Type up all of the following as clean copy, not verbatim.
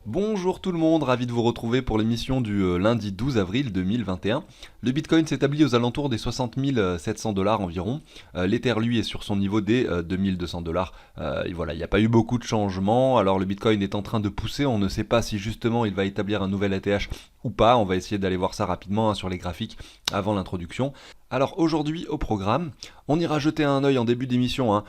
Bonjour tout le monde, ravi de vous retrouver pour l'émission du lundi 12 avril 2021. Le Bitcoin s'établit aux alentours des 60 700 dollars environ. L'Ether, lui, est sur son niveau des 2200 dollars. Et voilà, il n'y a pas eu beaucoup de changements. Alors le Bitcoin est en train de pousser. On ne sait pas si justement il va établir un nouvel ATH ou pas. On va essayer d'aller voir ça rapidement sur les graphiques avant l'introduction. Alors aujourd'hui au programme, on ira jeter un œil en début d'émission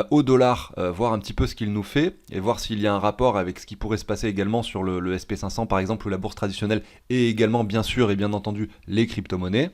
au dollar, voir un petit peu ce qu'il nous fait et voir s'il y a un rapport avec ce qui pourrait se passer également sur le SP500 par exemple ou la bourse traditionnelle et également bien sûr et bien entendu les crypto-monnaies.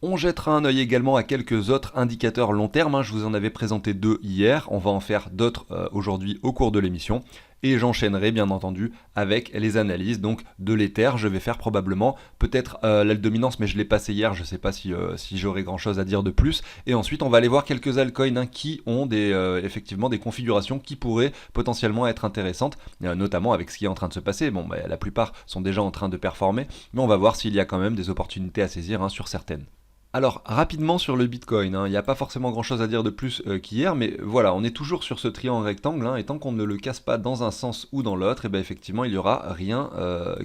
On jettera un œil également à quelques autres indicateurs long terme, je vous en avais présenté deux hier, on va en faire d'autres aujourd'hui au cours de l'émission. Et j'enchaînerai bien entendu avec les analyses donc de l'Ether. Je vais faire probablement peut-être la dominance, mais je l'ai passé hier, je ne sais pas si j'aurai grand chose à dire de plus. Et ensuite on va aller voir quelques altcoins qui ont effectivement des configurations qui pourraient potentiellement être intéressantes, notamment avec ce qui est en train de se passer. Bon, la plupart sont déjà en train de performer, mais on va voir s'il y a quand même des opportunités à saisir sur certaines. Alors, rapidement sur le Bitcoin, il n'y a pas forcément grand chose à dire de plus qu'hier, mais voilà, on est toujours sur ce triangle rectangle, et tant qu'on ne le casse pas dans un sens ou dans l'autre, et bien effectivement, il n'y aura rien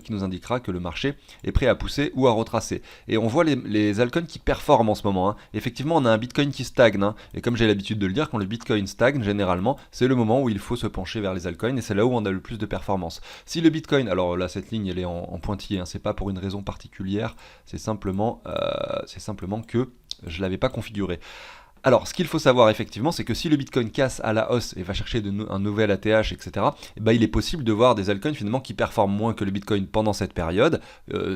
qui nous indiquera que le marché est prêt à pousser ou à retracer. Et on voit les altcoins qui performent en ce moment. Effectivement, on a un Bitcoin qui stagne, et comme j'ai l'habitude de le dire, quand le Bitcoin stagne, généralement, c'est le moment où il faut se pencher vers les altcoins, et c'est là où on a le plus de performance. Si le Bitcoin, alors là, cette ligne, elle est en pointillé, c'est pas pour une raison particulière, c'est simplement que je ne l'avais pas configuré. Alors, ce qu'il faut savoir effectivement, c'est que si le Bitcoin casse à la hausse et va chercher un nouvel ATH, etc., il est possible de voir des altcoins finalement qui performent moins que le Bitcoin pendant cette période.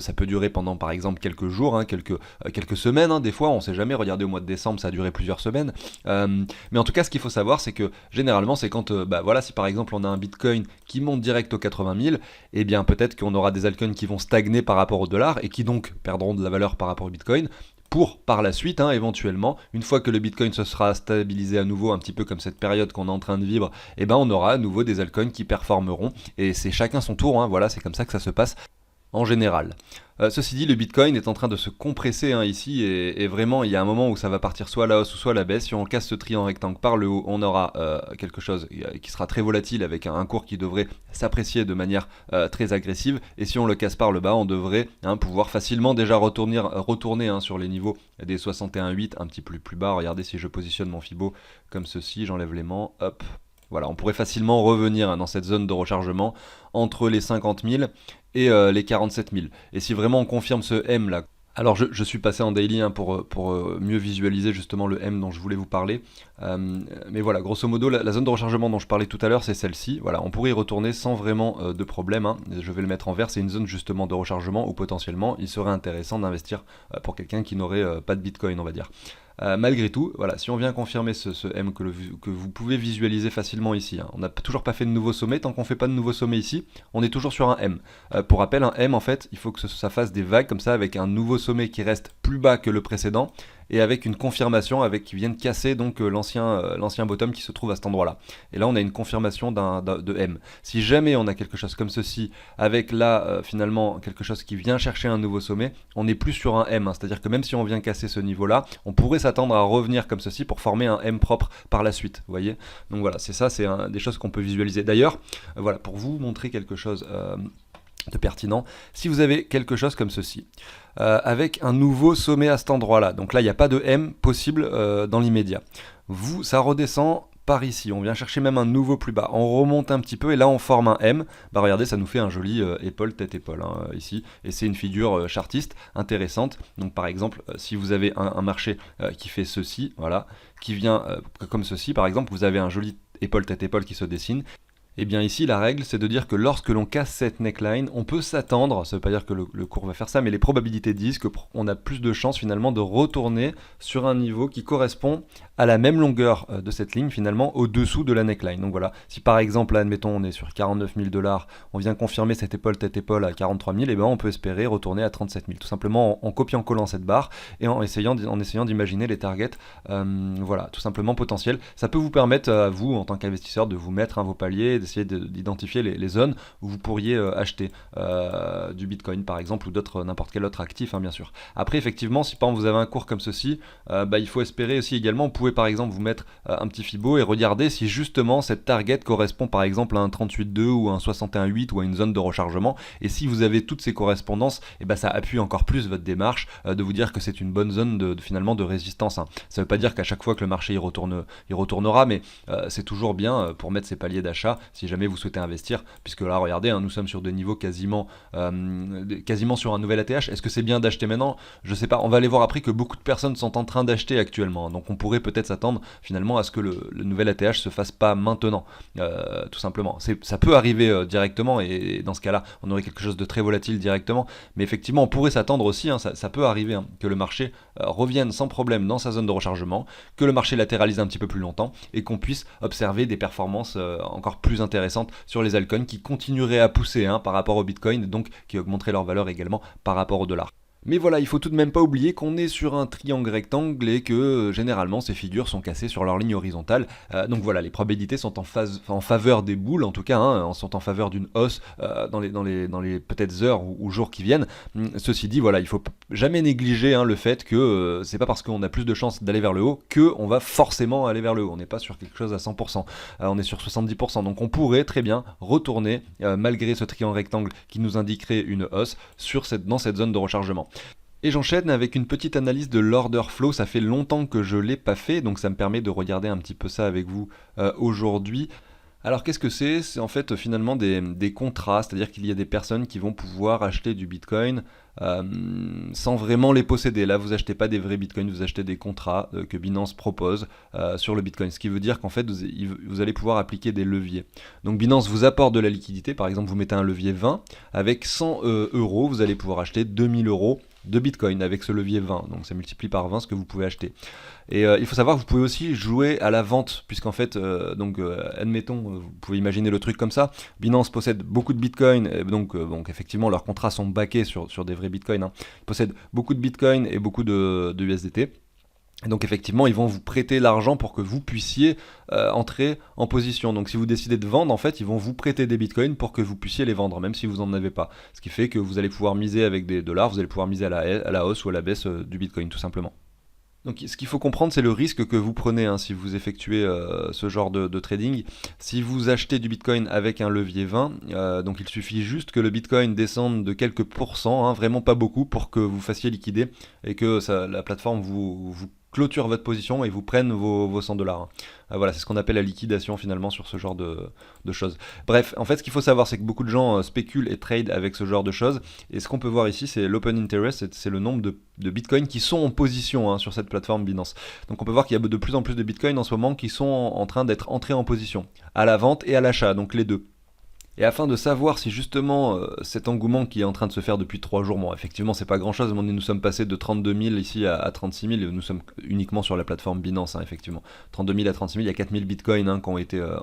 Ça peut durer pendant par exemple quelques jours, quelques semaines, des fois, on ne sait jamais. Regardez au mois de décembre, ça a duré plusieurs semaines. Mais en tout cas, ce qu'il faut savoir, c'est que généralement, c'est quand, si par exemple on a un Bitcoin qui monte direct aux 80 000, eh bien peut-être qu'on aura des altcoins qui vont stagner par rapport au dollar et qui donc perdront de la valeur par rapport au Bitcoin, pour par la suite, éventuellement, une fois que le Bitcoin se sera stabilisé à nouveau, un petit peu comme cette période qu'on est en train de vivre, on aura à nouveau des altcoins qui performeront, et c'est chacun son tour, voilà, c'est comme ça que ça se passe en général. Ceci dit, le Bitcoin est en train de se compresser ici, et vraiment il y a un moment où ça va partir soit à la hausse ou soit à la baisse. Si on casse ce triangle rectangle par le haut, on aura quelque chose qui sera très volatile avec un cours qui devrait s'apprécier de manière très agressive, et si on le casse par le bas, on devrait pouvoir facilement déjà retourner sur les niveaux des 61,8, un petit peu plus bas. Regardez, si je positionne mon Fibo comme ceci, j'enlève l'aimant, hop. Voilà, on pourrait facilement revenir dans cette zone de rechargement entre les 50 000 et les 47 000. Et si vraiment on confirme ce M là, alors je suis passé en daily pour mieux visualiser justement le M dont je voulais vous parler. Mais voilà, grosso modo, la zone de rechargement dont je parlais tout à l'heure, c'est celle-ci. Voilà, on pourrait y retourner sans vraiment de problème. Je vais le mettre en vert, c'est une zone justement de rechargement où potentiellement il serait intéressant d'investir pour quelqu'un qui n'aurait pas de Bitcoin, on va dire. Malgré tout, voilà, si on vient confirmer ce M que vous pouvez visualiser facilement ici, on n'a toujours pas fait de nouveau sommet. Tant qu'on ne fait pas de nouveau sommet ici, on est toujours sur un M. Pour rappel, un M, en fait, il faut que ça fasse des vagues comme ça, avec un nouveau sommet qui reste plus bas que le précédent, et avec une confirmation qui vienne casser donc l'ancien bottom qui se trouve à cet endroit-là. Et là, on a une confirmation de M. Si jamais on a quelque chose comme ceci, avec là, finalement, quelque chose qui vient chercher un nouveau sommet, on n'est plus sur un M. C'est-à-dire que même si on vient casser ce niveau-là, on pourrait s'attendre à revenir comme ceci pour former un M propre par la suite. Vous voyez ? Donc voilà, c'est ça, c'est des choses qu'on peut visualiser. D'ailleurs, voilà, pour vous montrer quelque chose de pertinent, si vous avez quelque chose comme ceci, avec un nouveau sommet à cet endroit-là, donc là il n'y a pas de M possible dans l'immédiat, ça redescend par ici, on vient chercher même un nouveau plus bas, on remonte un petit peu et là on forme un M, regardez, ça nous fait un joli épaule, tête-épaule ici, et c'est une figure chartiste intéressante. Donc par exemple, si vous avez un marché qui fait ceci, voilà, qui vient comme ceci par exemple, vous avez un joli épaule, tête-épaule qui se dessine. Et bien ici, la règle, c'est de dire que lorsque l'on casse cette neckline, on peut s'attendre, ça ne veut pas dire que le cours va faire ça, mais les probabilités disent qu'on a plus de chances finalement de retourner sur un niveau qui correspond à la même longueur de cette ligne finalement au-dessous de la neckline. Donc voilà, si par exemple, là, admettons, on est sur 49 000 $, on vient confirmer cette épaule tête-épaule à 43 000, et ben on peut espérer retourner à 37 000, tout simplement en copiant-collant cette barre et en essayant d'imaginer les targets, voilà, tout simplement potentiels. Ça peut vous permettre à vous, en tant qu'investisseur, de vous mettre vos paliers, essayez d'identifier les zones où vous pourriez acheter du Bitcoin par exemple ou n'importe quel autre actif, hein, bien sûr. Après effectivement, si par exemple vous avez un cours comme ceci, il faut espérer aussi également, vous pouvez par exemple vous mettre un petit Fibo et regarder si justement cette target correspond par exemple à un 38,2 ou un 61,8 ou à une zone de rechargement, et si vous avez toutes ces correspondances, ça appuie encore plus votre démarche de vous dire que c'est une bonne zone finalement de résistance, hein. Ça ne veut pas dire qu'à chaque fois que le marché y retournera, mais c'est toujours bien pour mettre ses paliers d'achat si jamais vous souhaitez investir, puisque là regardez, hein, nous sommes sur des niveaux quasiment sur un nouvel ATH. Est-ce que c'est bien d'acheter maintenant? Je sais pas, on va aller voir après que beaucoup de personnes sont en train d'acheter actuellement, donc on pourrait peut-être s'attendre finalement à ce que le nouvel ATH se fasse pas maintenant, tout simplement. Ça peut arriver directement, et dans ce cas-là on aurait quelque chose de très volatile directement, mais effectivement on pourrait s'attendre aussi, hein, ça peut arriver, hein, que le marché revienne sans problème dans sa zone de rechargement, que le marché latéralise un petit peu plus longtemps et qu'on puisse observer des performances encore plus intéressantes sur les altcoins qui continueraient à pousser, hein, par rapport au Bitcoin, donc qui augmenteraient leur valeur également par rapport au dollar. Mais voilà, il faut tout de même pas oublier qu'on est sur un triangle rectangle et que généralement ces figures sont cassées sur leur ligne horizontale. Donc voilà, les probabilités sont en faveur des boules, en tout cas, hein, sont en faveur d'une hausse dans les peut-être heures ou jours qui viennent. Ceci dit, voilà, il faut jamais négliger, hein, le fait que c'est pas parce qu'on a plus de chances d'aller vers le haut qu'on va forcément aller vers le haut. On n'est pas sur quelque chose à 100%, on est sur 70%. Donc on pourrait très bien retourner, malgré ce triangle rectangle qui nous indiquerait une hausse dans cette zone de rechargement. Et j'enchaîne avec une petite analyse de l'order flow. Ça fait longtemps que je ne l'ai pas fait, donc ça me permet de regarder un petit peu ça avec vous aujourd'hui. Alors qu'est-ce que c'est? C'est en fait finalement des contrats, c'est-à-dire qu'il y a des personnes qui vont pouvoir acheter du Bitcoin sans vraiment les posséder. Là, vous achetez pas des vrais Bitcoins, vous achetez des contrats que Binance propose sur le Bitcoin, ce qui veut dire qu'en fait vous allez pouvoir appliquer des leviers. Donc Binance vous apporte de la liquidité, par exemple vous mettez un levier 20, avec 100 euros, vous allez pouvoir acheter 2000 euros de Bitcoin avec ce levier 20, donc ça multiplie par 20 ce que vous pouvez acheter. Et il faut savoir que vous pouvez aussi jouer à la vente, puisqu'en fait, admettons, vous pouvez imaginer le truc comme ça, Binance possède beaucoup de Bitcoin, et donc effectivement leurs contrats sont backés sur des vrais Bitcoins, hein. Ils possèdent beaucoup de Bitcoin et beaucoup de USDT. Et donc effectivement, ils vont vous prêter l'argent pour que vous puissiez entrer en position. Donc si vous décidez de vendre, en fait, ils vont vous prêter des bitcoins pour que vous puissiez les vendre, même si vous n'en avez pas. Ce qui fait que vous allez pouvoir miser avec des dollars, vous allez pouvoir miser à la hausse ou à la baisse du bitcoin, tout simplement. Donc ce qu'il faut comprendre, c'est le risque que vous prenez, hein, si vous effectuez ce genre de trading. Si vous achetez du Bitcoin avec un levier 20, donc il suffit juste que le Bitcoin descende de quelques pourcents, hein, vraiment pas beaucoup, pour que vous fassiez liquider et que la plateforme vous clôture votre position et vous prennent vos 100 $. Hein. Voilà, c'est ce qu'on appelle la liquidation finalement sur ce genre de choses. Bref, en fait, ce qu'il faut savoir, c'est que beaucoup de gens spéculent et trade avec ce genre de choses. Et ce qu'on peut voir ici, c'est l'open interest, c'est le nombre de bitcoins qui sont en position, hein, sur cette plateforme Binance. Donc on peut voir qu'il y a de plus en plus de bitcoins en ce moment qui sont en train d'être entrés en position, à la vente et à l'achat, donc les deux. Et afin de savoir si justement cet engouement qui est en train de se faire depuis 3 jours, bon effectivement c'est pas grand chose, nous sommes passés de 32 000 ici à 36 000, et nous sommes uniquement sur la plateforme Binance, hein, effectivement. 32 000 à 36 000, il y a 4 000 bitcoins, hein,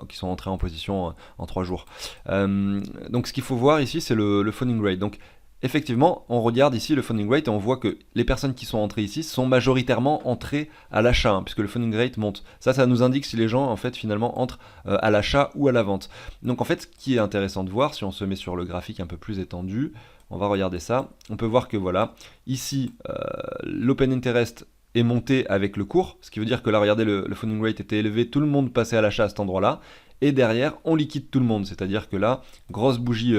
qui sont entrés en position en 3 jours. Donc ce qu'il faut voir ici, c'est le funding rate. Donc effectivement, on regarde ici le funding rate et on voit que les personnes qui sont entrées ici sont majoritairement entrées à l'achat, hein, puisque le funding rate monte. Ça nous indique si les gens en fait finalement entrent à l'achat ou à la vente. Donc en fait, ce qui est intéressant de voir, si on se met sur le graphique un peu plus étendu, on va regarder ça. On peut voir que voilà, ici l'open interest est monté avec le cours, ce qui veut dire que là, regardez, le funding rate était élevé, tout le monde passait à l'achat à cet endroit-là. Et derrière, on liquide tout le monde, c'est-à-dire que là, grosse bougie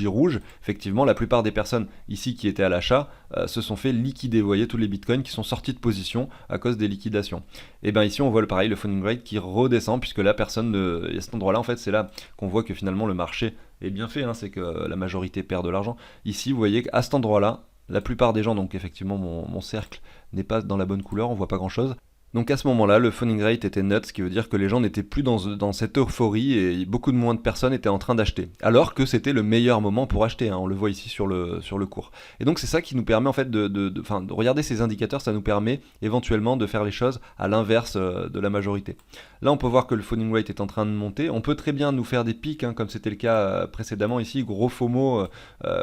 rouge, effectivement, la plupart des personnes ici qui étaient à l'achat se sont fait liquider, vous voyez, tous les bitcoins qui sont sortis de position à cause des liquidations. Et bien ici, on voit pareil, le funding rate qui redescend, puisque là, personne à cet endroit-là, en fait, c'est là qu'on voit que finalement le marché est bien fait, hein, c'est que la majorité perd de l'argent. Ici, vous voyez qu'à cet endroit-là, la plupart des gens, donc effectivement, mon cercle n'est pas dans la bonne couleur, on voit pas grand-chose. Donc à ce moment-là, le funding rate était nuts, ce qui veut dire que les gens n'étaient plus dans cette euphorie et beaucoup de moins de personnes étaient en train d'acheter. Alors que c'était le meilleur moment pour acheter, hein, on le voit ici sur le cours. Et donc c'est ça qui nous permet en fait de regarder ces indicateurs, ça nous permet éventuellement de faire les choses à l'inverse de la majorité. Là on peut voir que le funding rate est en train de monter, on peut très bien nous faire des pics, hein, comme c'était le cas précédemment ici, gros FOMO,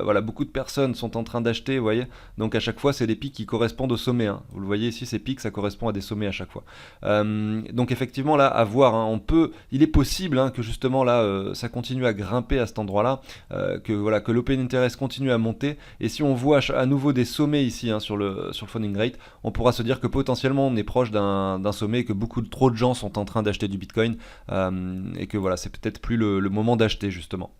voilà, beaucoup de personnes sont en train d'acheter, vous voyez. Donc à chaque fois c'est des pics qui correspondent au sommet, hein. Vous le voyez ici, ces pics ça correspond à des sommets à chaque fois. Donc effectivement là, à voir, hein, il est possible hein, que justement là, ça continue à grimper à cet endroit-là, que l'open interest continue à monter, et si on voit à nouveau des sommets ici hein, sur le funding rate, on pourra se dire que potentiellement on est proche d'un sommet, que trop de gens sont en train d'acheter du Bitcoin, et que voilà, c'est peut-être plus le moment d'acheter justement.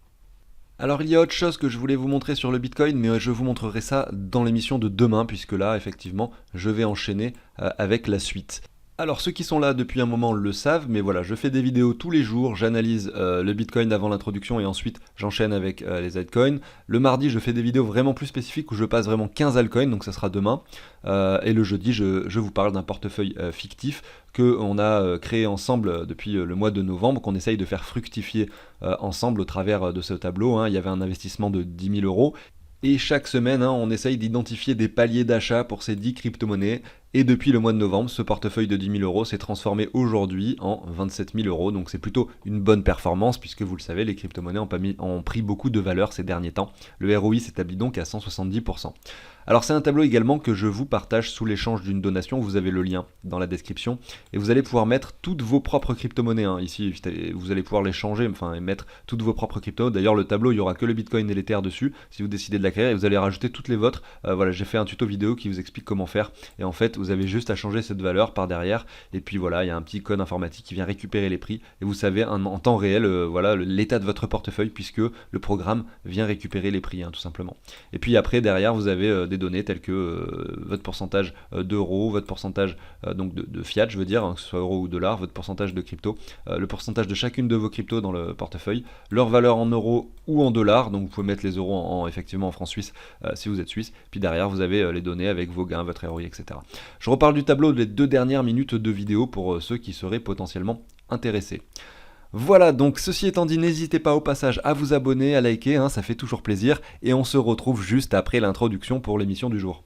Alors il y a autre chose que je voulais vous montrer sur le Bitcoin, mais je vous montrerai ça dans l'émission de demain, puisque là, effectivement, je vais enchaîner avec la suite. Alors ceux qui sont là depuis un moment le savent, mais voilà, je fais des vidéos tous les jours, j'analyse le Bitcoin avant l'introduction et ensuite j'enchaîne avec les altcoins. Le mardi, je fais des vidéos vraiment plus spécifiques où je passe vraiment 15 altcoins, donc ça sera demain. Et le jeudi, je vous parle d'un portefeuille fictif qu'on a créé ensemble depuis le mois de novembre, qu'on essaye de faire fructifier ensemble au travers de ce tableau, hein. Il y avait un investissement de 10 000 euros. Et chaque semaine, hein, on essaye d'identifier des paliers d'achat pour ces 10 crypto-monnaies. Et depuis le mois de novembre, ce portefeuille de 10 000 euros s'est transformé aujourd'hui en 27 000 euros. Donc c'est plutôt une bonne performance puisque vous le savez, les crypto-monnaies ont pris beaucoup de valeur ces derniers temps. Le ROI s'établit donc à 170%. Alors c'est un tableau également que je vous partage sous l'échange d'une donation. Vous avez le lien dans la description. Et vous allez pouvoir mettre toutes vos propres crypto-monnaies. Hein. Ici, vous allez pouvoir les changer, enfin et mettre toutes vos propres cryptos. D'ailleurs, le tableau, il n'y aura que le Bitcoin et l'Ether dessus. Si vous décidez de l'acquérir, et vous allez rajouter toutes les vôtres. Voilà, j'ai fait un tuto vidéo qui vous explique comment faire. Et en fait, vous avez juste à changer cette valeur par derrière. Et puis voilà, il y a un petit code informatique qui vient récupérer les prix. Et vous savez en temps réel, voilà, l'état de votre portefeuille puisque le programme vient récupérer les prix, hein, tout simplement. Et puis après, derrière, vous avez des données telles que votre pourcentage d'euros, votre pourcentage donc de fiat, je veux dire, hein, que ce soit euro ou dollar, votre pourcentage de crypto, le pourcentage de chacune de vos cryptos dans le portefeuille, leur valeur en euros ou en dollars. Donc vous pouvez mettre les euros effectivement en francs suisses si vous êtes suisse. Puis derrière, vous avez les données avec vos gains, votre ROI, etc. Je reparle du tableau des 2 dernières minutes de vidéo pour ceux qui seraient potentiellement intéressés. Voilà, donc ceci étant dit, n'hésitez pas au passage à vous abonner, à liker, hein, ça fait toujours plaisir, et on se retrouve juste après l'introduction pour l'émission du jour.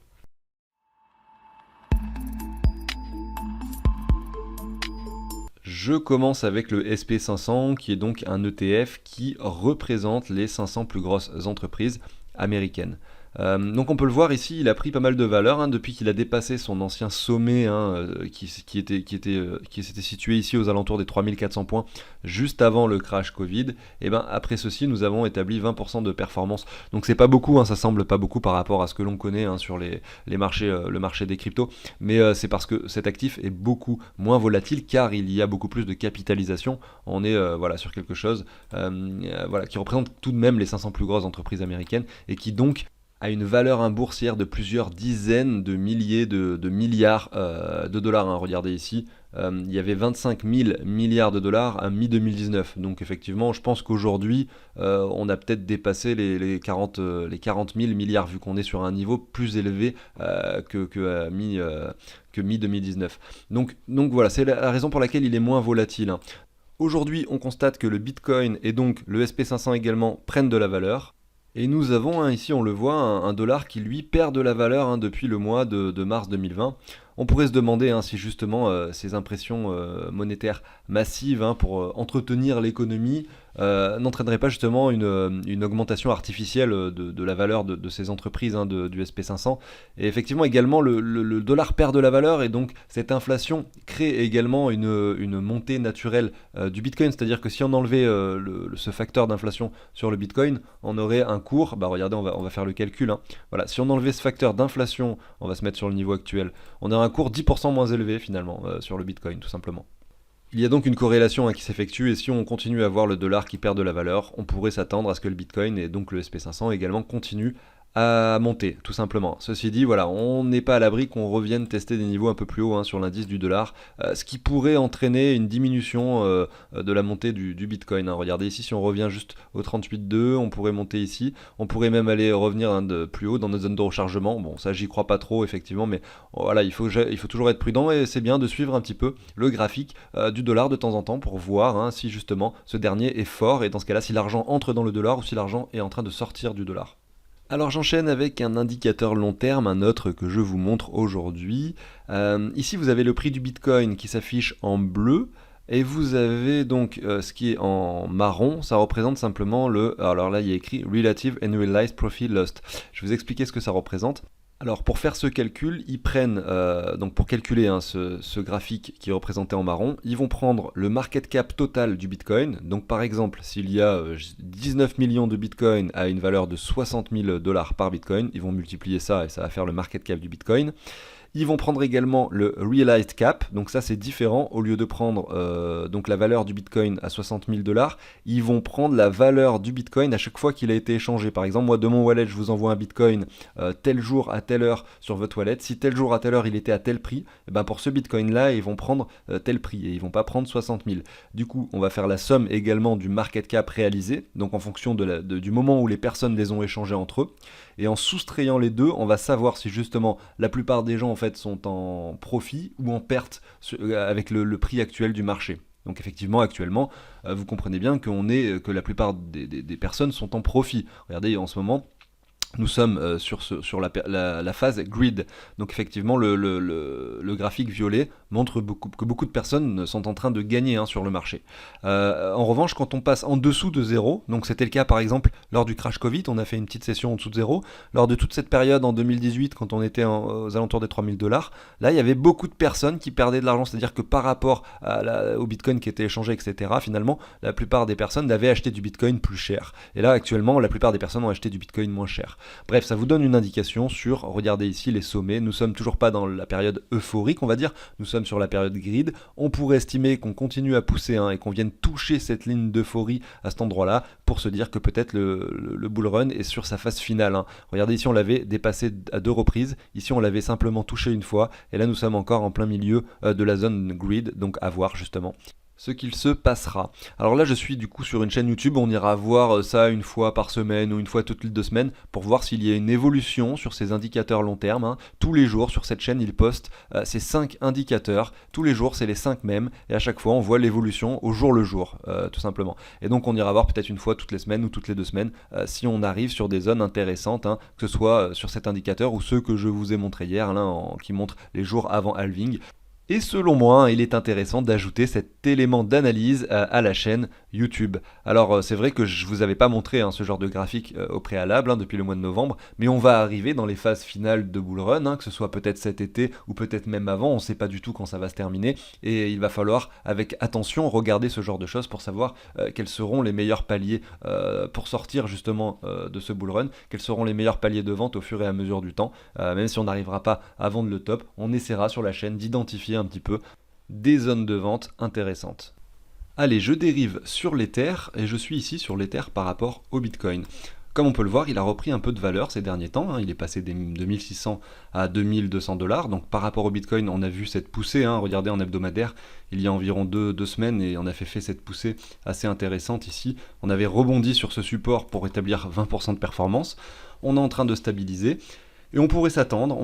Je commence avec le SP500, qui est donc un ETF qui représente les 500 plus grosses entreprises américaines. Donc on peut le voir ici, il a pris pas mal de valeur hein, depuis qu'il a dépassé son ancien sommet hein, qui s'était situé ici aux alentours des 3400 points juste avant le crash Covid. Et ben après ceci, nous avons établi 20% de performance. Donc c'est pas beaucoup, hein, ça semble pas beaucoup par rapport à ce que l'on connaît hein, sur les marchés, le marché des cryptos, mais c'est parce que cet actif est beaucoup moins volatile car il y a beaucoup plus de capitalisation. On est voilà, sur quelque chose voilà, qui représente tout de même les 500 plus grosses entreprises américaines et qui donc a une valeur boursière de plusieurs dizaines de milliers de milliards de dollars. Hein. Regardez ici, il y avait 25 000 milliards de dollars à mi-2019. Donc effectivement, je pense qu'aujourd'hui, on a peut-être dépassé les 40 000 milliards, vu qu'on est sur un niveau plus élevé que mi-2019. Donc voilà, c'est la raison pour laquelle il est moins volatile. Hein. Aujourd'hui, on constate que le Bitcoin et donc le SP500 également prennent de la valeur. Et nous avons ici, on le voit, un dollar qui lui perd de la valeur hein, depuis le mois de mars 2020. On pourrait se demander hein, si justement ces impressions monétaires massives hein, pour entretenir l'économie n'entraîneraient pas justement une augmentation artificielle de la valeur de ces entreprises hein, du SP500. Et effectivement également le dollar perd de la valeur et donc cette inflation crée également une montée naturelle du Bitcoin. C'est-à-dire que si on enlevait ce facteur d'inflation sur le Bitcoin, on aurait un cours, bah regardez on va faire le calcul, hein. Voilà, si on enlevait ce facteur d'inflation, on va se mettre sur le niveau actuel, on aurait un cours 10% moins élevé finalement sur le Bitcoin tout simplement. Il y a donc une corrélation hein, qui s'effectue et si on continue à voir le dollar qui perd de la valeur, on pourrait s'attendre à ce que le Bitcoin et donc le SP500 également continuent à monter, tout simplement. Ceci dit, voilà, on n'est pas à l'abri qu'on revienne tester des niveaux un peu plus hauts hein, sur l'indice du dollar, ce qui pourrait entraîner une diminution de la montée du Bitcoin. Hein. Regardez ici, si on revient juste au 38,2, on pourrait monter ici, on pourrait même aller revenir hein, de plus haut dans notre zone de rechargement. Bon, ça j'y crois pas trop, effectivement, mais voilà, il faut toujours être prudent et c'est bien de suivre un petit peu le graphique du dollar de temps en temps pour voir hein, si justement ce dernier est fort et dans ce cas-là, si l'argent entre dans le dollar ou si l'argent est en train de sortir du dollar. Alors j'enchaîne avec un indicateur long terme, un autre que je vous montre aujourd'hui. Ici vous avez le prix du Bitcoin qui s'affiche en bleu et vous avez donc ce qui est en marron, ça représente simplement alors là il y a écrit Relative Annualized Profit Lost. Je vais vous expliquer ce que ça représente. Alors pour faire ce calcul, ils prennent, donc pour calculer hein, ce graphique qui est représenté en marron, ils vont prendre le market cap total du Bitcoin. Donc par exemple, s'il y a 19 millions de Bitcoin à une valeur de 60 000 dollars par Bitcoin, ils vont multiplier ça et ça va faire le market cap du Bitcoin. Ils vont prendre également le Realized Cap, donc ça c'est différent, au lieu de prendre donc la valeur du Bitcoin à 60 000 dollars, ils vont prendre la valeur du Bitcoin à chaque fois qu'il a été échangé. Par exemple, moi de mon wallet, je vous envoie un Bitcoin tel jour à telle heure sur votre wallet, si tel jour à telle heure il était à tel prix, et ben pour ce Bitcoin là, ils vont prendre tel prix et ils vont pas prendre 60 000. Du coup, on va faire la somme également du market cap réalisé, donc en fonction du moment où les personnes les ont échangés entre eux. Et en soustrayant les deux, on va savoir si justement la plupart des gens en fait sont en profit ou en perte avec le prix actuel du marché. Donc effectivement, actuellement, vous comprenez bien que la plupart des personnes sont en profit. Regardez, en ce moment, nous sommes sur la phase grid. Donc effectivement, le graphique violet montre que beaucoup de personnes sont en train de gagner hein, sur le marché. En revanche, quand on passe en dessous de zéro, donc c'était le cas par exemple lors du crash Covid, on a fait une petite session en dessous de zéro. Lors de toute cette période en 2018, quand on était aux alentours des 3000 dollars, là il y avait beaucoup de personnes qui perdaient de l'argent. C'est-à-dire que par rapport au Bitcoin qui était échangé, etc., finalement, la plupart des personnes avaient acheté du Bitcoin plus cher. Et là, actuellement, la plupart des personnes ont acheté du Bitcoin moins cher. Bref, ça vous donne une indication sur, regardez ici les sommets, nous sommes toujours pas dans la période euphorique, on va dire, nous sommes sur la période grid, on pourrait estimer qu'on continue à pousser hein, et qu'on vienne toucher cette ligne d'euphorie à cet endroit-là pour se dire que peut-être le bull run est sur sa phase finale. Hein. Regardez ici, on l'avait dépassé à 2 reprises, ici on l'avait simplement touché une fois, et là nous sommes encore en plein milieu de la zone grid, donc à voir justement ce qu'il se passera. Alors là je suis du coup sur une chaîne YouTube, on ira voir ça une fois par semaine ou une fois toutes les 2 semaines pour voir s'il y a une évolution sur ces indicateurs long terme. Hein. Tous les jours sur cette chaîne ils postent ces 5 indicateurs, tous les jours c'est les 5 mêmes et à chaque fois on voit l'évolution au jour le jour tout simplement. Et donc on ira voir peut-être une fois toutes les semaines ou toutes les 2 semaines si on arrive sur des zones intéressantes, hein, que ce soit sur cet indicateur ou ceux que je vous ai montré hier là, qui montrent les jours avant halving. Et selon moi, il est intéressant d'ajouter cet élément d'analyse à la chaîne YouTube. Alors c'est vrai que je vous avais pas montré hein, ce genre de graphique au préalable hein, depuis le mois de novembre, mais on va arriver dans les phases finales de bull run, hein, que ce soit peut-être cet été ou peut-être même avant, on ne sait pas du tout quand ça va se terminer, et il va falloir avec attention regarder ce genre de choses pour savoir quels seront les meilleurs paliers pour sortir justement de ce bull run, quels seront les meilleurs paliers de vente au fur et à mesure du temps, même si on n'arrivera pas à vendre le top, on essaiera sur la chaîne d'identifier un petit peu des zones de vente intéressantes. Allez, je dérive sur l'Ether et je suis ici sur l'Ether par rapport au Bitcoin. Comme on peut le voir, il a repris un peu de valeur ces derniers temps, hein. Il est passé de 1600 à 2200 dollars, donc par rapport au Bitcoin, on a vu cette poussée, hein. Regardez en hebdomadaire, il y a environ 2 semaines, et on a fait cette poussée assez intéressante ici. On avait rebondi sur ce support pour établir 20% de performance, on est en train de stabiliser, et on pourrait s'attendre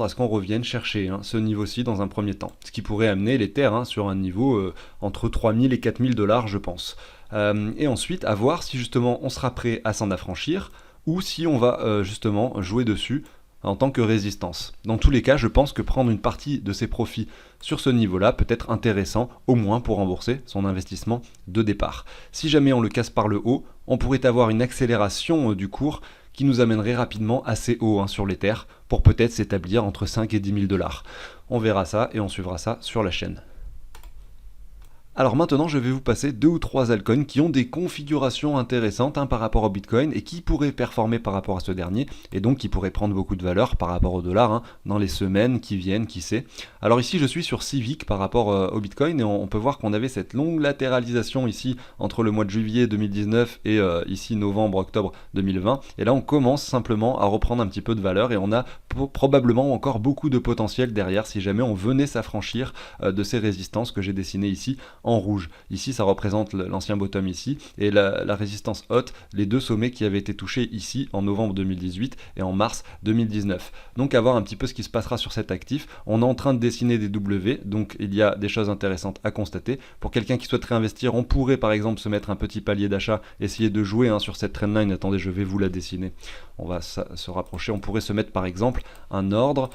à ce qu'on revienne chercher hein, ce niveau-ci dans un premier temps. Ce qui pourrait amener l'Ether hein, sur un niveau entre 3000 et 4000 dollars, je pense. Et ensuite, à voir si justement on sera prêt à s'en affranchir ou si on va justement jouer dessus en tant que résistance. Dans tous les cas, je pense que prendre une partie de ses profits sur ce niveau-là peut être intéressant, au moins pour rembourser son investissement de départ. Si jamais on le casse par le haut, on pourrait avoir une accélération du cours qui nous amènerait rapidement assez haut hein, sur l'Ether pour peut-être s'établir entre 5 et 10 000 dollars. On verra ça et on suivra ça sur la chaîne. Alors maintenant, je vais vous passer 2 ou 3 altcoins qui ont des configurations intéressantes hein, par rapport au Bitcoin et qui pourraient performer par rapport à ce dernier et donc qui pourraient prendre beaucoup de valeur par rapport au dollar hein, dans les semaines qui viennent, qui sait. Alors ici, je suis sur Civic par rapport au Bitcoin et on peut voir qu'on avait cette longue latéralisation ici entre le mois de juillet 2019 et ici novembre-octobre 2020. Et là, on commence simplement à reprendre un petit peu de valeur et on a probablement encore beaucoup de potentiel derrière si jamais on venait s'affranchir de ces résistances que j'ai dessinées ici en rouge. Ici, ça représente l'ancien bottom ici, et la résistance haute, les 2 sommets qui avaient été touchés ici en novembre 2018 et en mars 2019. Donc à voir un petit peu ce qui se passera sur cet actif. On est en train de dessiner des W, donc il y a des choses intéressantes à constater. Pour quelqu'un qui souhaiterait investir, on pourrait par exemple se mettre un petit palier d'achat, essayer de jouer hein, sur cette trendline. Attendez, je vais vous la dessiner. on va se rapprocher, on pourrait se mettre par exemple un ordre,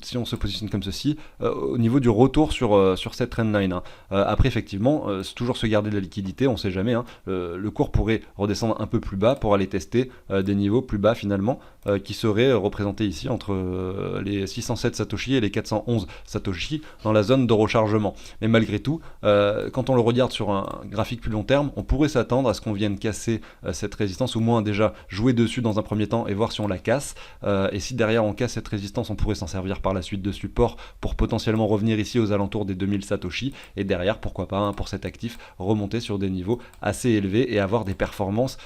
si on se positionne comme ceci, au niveau du retour sur cette trendline, hein. Après effectivement, c'est toujours se garder de la liquidité, on sait jamais, hein. Le cours pourrait redescendre un peu plus bas pour aller tester des niveaux plus bas finalement, qui seraient représentés ici entre les 607 Satoshi et les 411 Satoshi dans la zone de rechargement. Mais malgré tout, quand on le regarde sur un graphique plus long terme, on pourrait s'attendre à ce qu'on vienne casser cette résistance, au moins déjà jouer dessus dans un premier temps et voir si on la casse. Et si derrière on casse cette résistance, on pourrait s'en servir par la suite de support pour potentiellement revenir ici aux alentours des 2000 Satoshi, et derrière, pourquoi pas, hein, pour cet actif, remonter sur des niveaux assez élevés et avoir des performances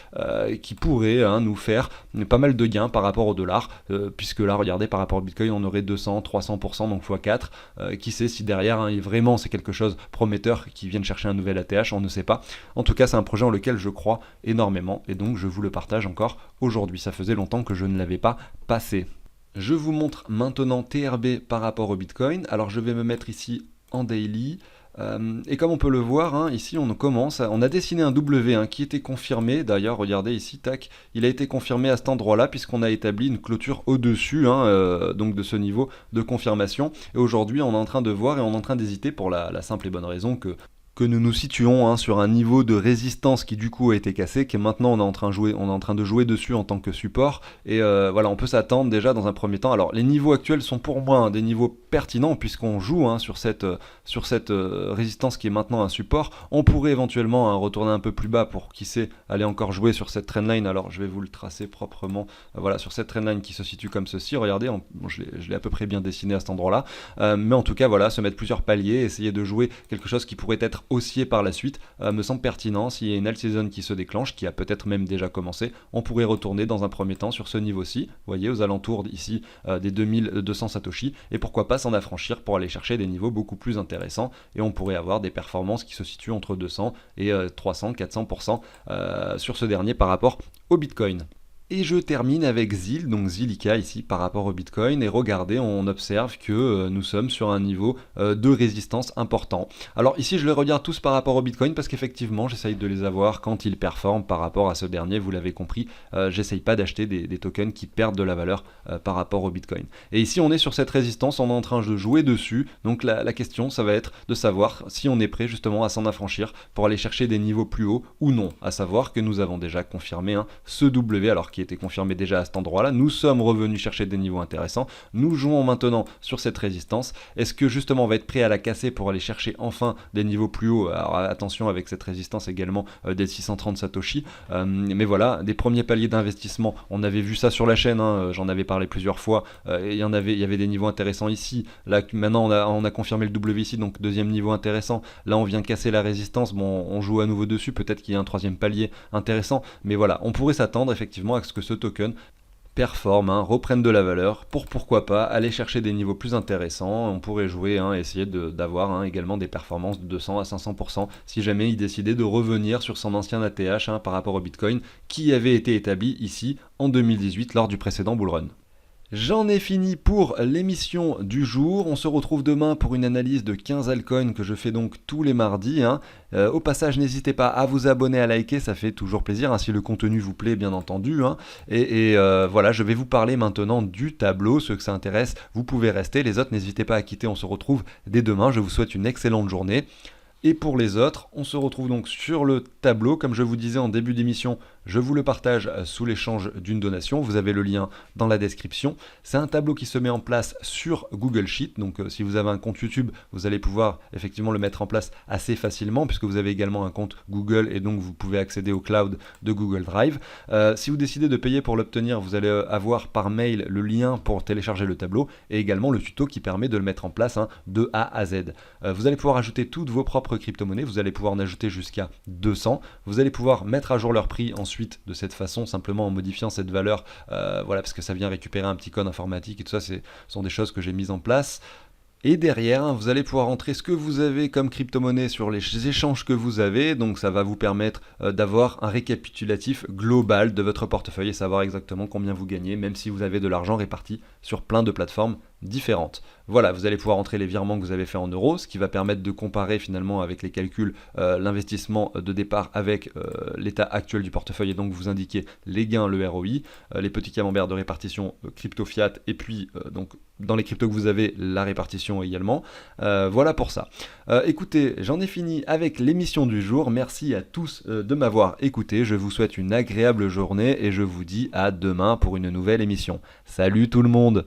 qui pourraient, hein, nous faire pas mal de gains par rapport au dollar, puisque là, regardez, par rapport au Bitcoin, on aurait 200, 300%, donc x4. Qui sait si derrière, hein, vraiment c'est quelque chose prometteur qui vienne chercher un nouvel ATH, on ne sait pas. En tout cas, c'est un projet en lequel je crois énormément, et donc je vous le partage encore aujourd'hui. Ça faisait longtemps que je ne l'avais pas passé. Je vous montre maintenant TRB par rapport au Bitcoin. Alors je vais me mettre ici en daily. Et comme on peut le voir, hein, ici on a dessiné un W, hein, qui était confirmé. D'ailleurs, regardez ici, tac, il a été confirmé à cet endroit-là puisqu'on a établi une clôture au-dessus, hein, donc de ce niveau de confirmation. Et aujourd'hui, on est en train de voir et on est en train d'hésiter pour la simple et bonne raison que nous nous situons, hein, sur un niveau de résistance qui du coup a été cassé, qui maintenant on est en train de jouer dessus en tant que support, et voilà, on peut s'attendre déjà dans un premier temps. Alors les niveaux actuels sont pour moi, hein, des niveaux pertinents puisqu'on joue, hein, sur cette résistance qui est maintenant un support. On pourrait éventuellement, hein, retourner un peu plus bas pour, qui sait, aller encore jouer sur cette trendline. Alors je vais vous le tracer proprement, voilà, sur cette trendline qui se situe comme ceci. Regardez, bon, je l'ai à peu près bien dessiné à cet endroit-là, mais en tout cas voilà, se mettre plusieurs paliers, essayer de jouer quelque chose qui pourrait être haussier par la suite, me semble pertinent. S'il y a une alt season qui se déclenche, qui a peut-être même déjà commencé, on pourrait retourner dans un premier temps sur ce niveau-ci, vous voyez, aux alentours ici des 2200 Satoshi, et pourquoi pas s'en affranchir pour aller chercher des niveaux beaucoup plus intéressants, et on pourrait avoir des performances qui se situent entre 200 et 300, 400% sur ce dernier par rapport au Bitcoin. Et je termine avec ZIL, donc ZILICA ici par rapport au Bitcoin, et regardez, on observe que nous sommes sur un niveau de résistance important. Alors ici je les regarde tous par rapport au Bitcoin parce qu'effectivement j'essaye de les avoir quand ils performent par rapport à ce dernier, vous l'avez compris, j'essaye pas d'acheter des tokens qui perdent de la valeur par rapport au Bitcoin. Et ici on est sur cette résistance, on est en train de jouer dessus, donc la question ça va être de savoir si on est prêt justement à s'en affranchir pour aller chercher des niveaux plus hauts ou non, à savoir que nous avons déjà confirmé, hein, ce W, alors qui était confirmé déjà à cet endroit-là. Nous sommes revenus chercher des niveaux intéressants. Nous jouons maintenant sur cette résistance. Est-ce que justement on va être prêt à la casser pour aller chercher enfin des niveaux plus hauts? Alors attention avec cette résistance également des 630 Satoshi. Mais voilà, des premiers paliers d'investissement. On avait vu ça sur la chaîne, hein, j'en avais parlé plusieurs fois. Il y avait des niveaux intéressants ici. Là maintenant on a confirmé le W ici, donc deuxième niveau intéressant. Là on vient casser la résistance. Bon, on joue à nouveau dessus. Peut-être qu'il y a un troisième palier intéressant. Mais voilà, on pourrait s'attendre effectivement à ce que ce token performe, hein, reprenne de la valeur pour pourquoi pas aller chercher des niveaux plus intéressants. On pourrait jouer, hein, essayer d'avoir, hein, également des performances de 200 à 500% si jamais il décidait de revenir sur son ancien ATH, hein, par rapport au Bitcoin qui avait été établi ici en 2018 lors du précédent bull run. J'en ai fini pour l'émission du jour. On se retrouve demain pour une analyse de 15 altcoins que je fais donc tous les mardis, hein. Au passage, n'hésitez pas à vous abonner, à liker, ça fait toujours plaisir, hein, si le contenu vous plaît, bien entendu, hein. Et voilà, je vais vous parler maintenant du tableau. Ceux que ça intéresse, vous pouvez rester. Les autres, n'hésitez pas à quitter. On se retrouve dès demain. Je vous souhaite une excellente journée. Et pour les autres, on se retrouve donc sur le tableau. Comme je vous disais en début d'émission, je vous le partage sous l'échange d'une donation. Vous avez le lien dans la description. C'est un tableau qui se met en place sur Google Sheet. Donc si vous avez un compte YouTube, vous allez pouvoir effectivement le mettre en place assez facilement puisque vous avez également un compte Google et donc vous pouvez accéder au cloud de Google Drive. Si vous décidez de payer pour l'obtenir, vous allez avoir par mail le lien pour télécharger le tableau et également le tuto qui permet de le mettre en place, hein, de A à Z. Vous allez pouvoir ajouter toutes vos propres crypto-monnaies. Vous allez pouvoir en ajouter jusqu'à 200. Vous allez pouvoir mettre à jour leur prix ensuite de cette façon, simplement en modifiant cette valeur, voilà, parce que ça vient récupérer un petit code informatique et tout ça, ce sont des choses que j'ai mises en place. Et derrière, hein, vous allez pouvoir entrer ce que vous avez comme crypto-monnaie sur les échanges que vous avez. Donc ça va vous permettre d'avoir un récapitulatif global de votre portefeuille et savoir exactement combien vous gagnez, même si vous avez de l'argent réparti sur plein de plateformes différentes. Voilà, vous allez pouvoir entrer les virements que vous avez fait en euros, ce qui va permettre de comparer finalement avec les calculs l'investissement de départ avec l'état actuel du portefeuille et donc vous indiquer les gains, le ROI, les petits camemberts de répartition crypto fiat et puis donc dans les cryptos que vous avez, la répartition également. Voilà pour ça. Écoutez, j'en ai fini avec l'émission du jour. Merci à tous de m'avoir écouté. Je vous souhaite une agréable journée et je vous dis à demain pour une nouvelle émission. Salut tout le monde!